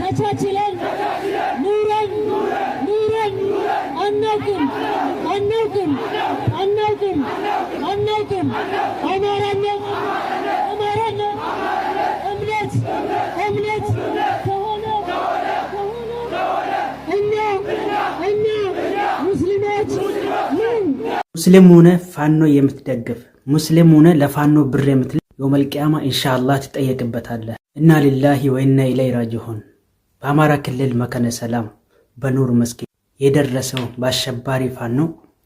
ተቻችለን ኑረን አናውቅም አማራና እምነት ከሆነ እኛ ሙስሊሞች ሙስሊም ሆነ ፋኖ የምትደግፍ ሙስሊም ሆነ ለፋኖ ብር የምትልክ የውመል ቂያማ ኢንሻአላህ ትጠየቅበታለህ። ኢና ሊላሂ ወኢና ኢለይሂ ራጂዑን። በአማራ ክልል መካነ ሰላም በኑር መስጊድ የደረሰው በአሸባሪ ፋኖ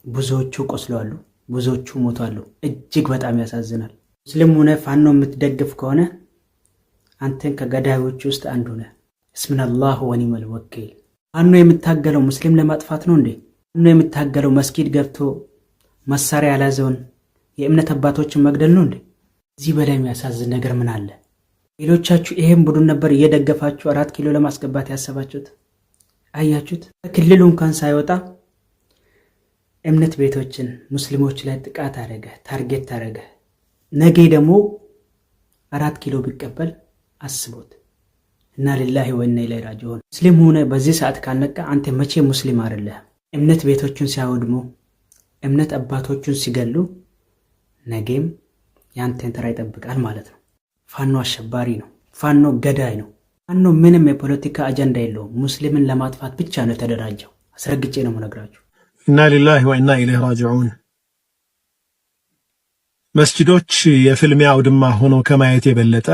ብዙዎቹ ቆስለዋል፣ ብዙዎቹ ሞተዋል። እጅግ በጣም ያሳዝናል። ሙስሊም ሆነ ፋኖ የምትደግፍ ከሆነ አንተን ከገዳዮች ውስጥ አንዱ ነህ። እስምናላሁ ወኒመል ወኪል። ፋኖ የምታገለው ሙስሊም ለማጥፋት ነው እንዴ? ፋኖ የምታገለው መስጊድ ገብቶ መሳሪያ ያላዘውን የእምነት አባቶችን መግደል ነው እንዴ? እዚህ በላይ የሚያሳዝን ነገር ምን አለ? ሌሎቻችሁ ይሄን ቡድን ነበር እየደገፋችሁ 4 ኪሎ ለማስገባት ያሰባችሁት። አያችሁት? ከክልሉ እንኳን ሳይወጣ እምነት ቤቶችን ሙስሊሞች ላይ ጥቃት አደረገ፣ ታርጌት አደረገ። ነገ ደግሞ 4 ኪሎ ቢቀበል አስቦት። እና ሊላሂ ወኢና ኢለይሂ ራጂዑን። ሙስሊም ሆነ በዚህ ሰዓት ካልነቃ አንተ መቼ ሙስሊም አይደለህም። እምነት ቤቶችን ሲያወድሙ እምነት አባቶችን ሲገሉ ነገም ያንተን ተራ ይጠብቃል ማለት ነው። ፋኖ አሸባሪ ነው። ፋኖ ገዳይ ነው። ፋኖ ምንም የፖለቲካ አጀንዳ የለውም። ሙስሊምን ለማጥፋት ብቻ ነው የተደራጀው። አስረግጬ ነው የምነግራችሁ። ኢና ሊላሂ ወኢና ኢለይሂ ራጂዑን። መስጂዶች የፍልሚያ አውድማ ሆነው ከማየት የበለጠ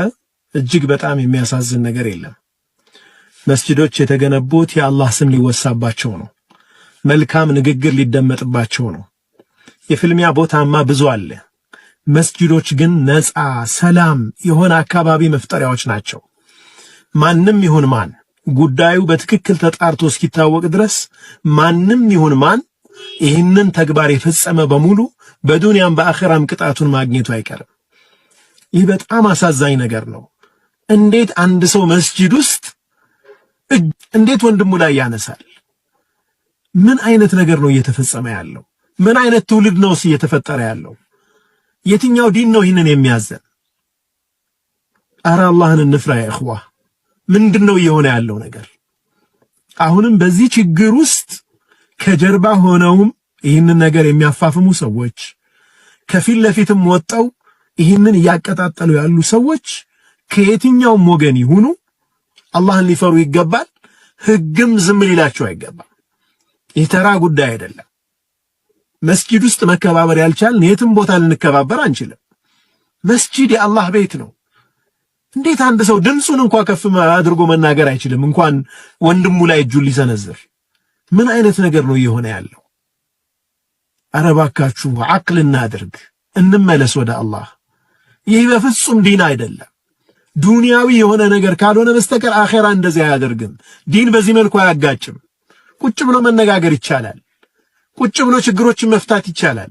እጅግ በጣም የሚያሳዝን ነገር የለም። መስጂዶች የተገነቡት የአላህ ስም ሊወሳባቸው ነው። መልካም ንግግር ሊደመጥባቸው ነው። የፍልሚያ ቦታማ ብዙ አለ። መስጂዶች ግን ነፃ ሰላም የሆነ አካባቢ መፍጠሪያዎች ናቸው። ማንም ይሁን ማን ጉዳዩ በትክክል ተጣርቶ እስኪታወቅ ድረስ ማንም ይሁን ማን ይህንን ተግባር የፈጸመ በሙሉ በዱንያም በአኺራም ቅጣቱን ማግኘቱ አይቀርም። ይህ በጣም አሳዛኝ ነገር ነው። እንዴት አንድ ሰው መስጂድ ውስጥ እንዴት ወንድሙ ላይ ያነሳል? ምን አይነት ነገር ነው እየተፈጸመ ያለው? ምን አይነት ትውልድ ነው እየተፈጠረ ያለው? የትኛው ዲን ነው ይህንን የሚያዘን? አረ አላህን እንፍራ ያ እኽዋ። ምንድነው እየሆነ ያለው ነገር? አሁንም በዚህ ችግር ውስጥ ከጀርባ ሆነውም ይህንን ነገር የሚያፋፍሙ ሰዎች፣ ከፊት ለፊትም ወጣው ይህንን እያቀጣጠሉ ያሉ ሰዎች ከየትኛውም ወገን ይሁኑ አላህን ሊፈሩ ይገባል። ህግም ዝም ሊላቸው አይገባም። ይህ ተራ ጉዳይ አይደለም። መስጂድ ውስጥ መከባበር ያልቻልን የትም ቦታ ልንከባበር አንችልም። መስጂድ የአላህ ቤት ነው። እንዴት አንድ ሰው ድምፁን እንኳን ከፍ አድርጎ መናገር አይችልም? እንኳን ወንድሙ ላይ እጁን ሊሰነዝር። ምን አይነት ነገር ነው እየሆነ ያለው? ኧረ እባካችሁ አቅል እናድርግ፣ እንመለስ ወደ አላህ። ይህ በፍጹም ዲን አይደለም። ዱንያዊ የሆነ ነገር ካልሆነ በስተቀር አኺራ እንደዚህ አያደርግም። ዲን በዚህ መልኩ አያጋጭም። ቁጭ ብሎ መነጋገር ይቻላል። ቁጭ ብሎ ችግሮችን መፍታት ይቻላል።